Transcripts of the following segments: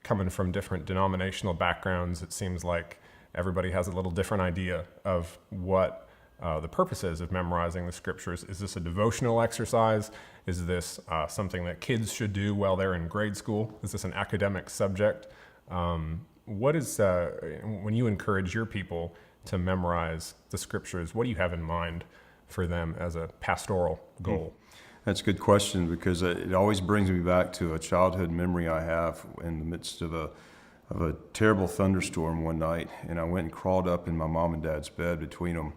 coming from different denominational backgrounds, it seems like everybody has a little different idea of what the purpose is of memorizing the scriptures. Is this a devotional exercise? Is this something that kids should do while they're in grade school? Is this an academic subject? What is, when you encourage your people to memorize the scriptures, what do you have in mind for them as a pastoral goal? That's a good question, because it always brings me back to a childhood memory I have in the midst of a terrible thunderstorm one night, and I went and crawled up in my mom and dad's bed between them.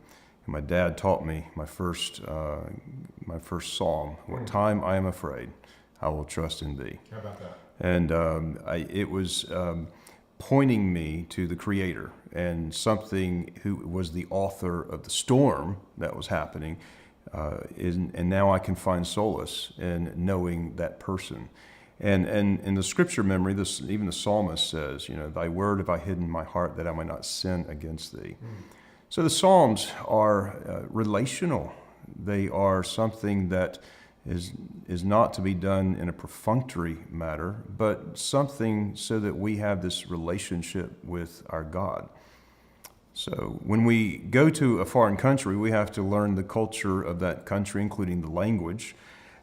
And my dad taught me my first psalm. What time I am afraid, I will trust in thee. How about that? And it was pointing me to the Creator and something who was the author of the storm that was happening. And now I can find solace in knowing that person. And in the scripture memory, even the psalmist says, thy word have I hidden in my heart that I might not sin against thee. So the Psalms are relational. They are something that is not to be done in a perfunctory matter, but something so that we have this relationship with our God. So when we go to a foreign country, we have to learn the culture of that country, including the language.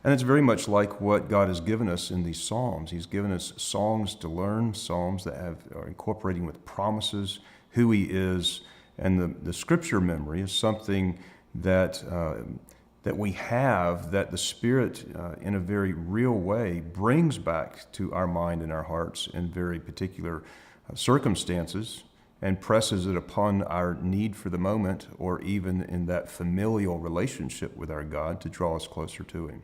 And it's very much like what God has given us in these Psalms. He's given us songs to learn, Psalms that are incorporating with promises who He is. And the scripture memory is something that we have, that the Spirit, in a very real way, brings back to our mind and our hearts in very particular circumstances, and presses it upon our need for the moment, or even in that familial relationship with our God, to draw us closer to Him.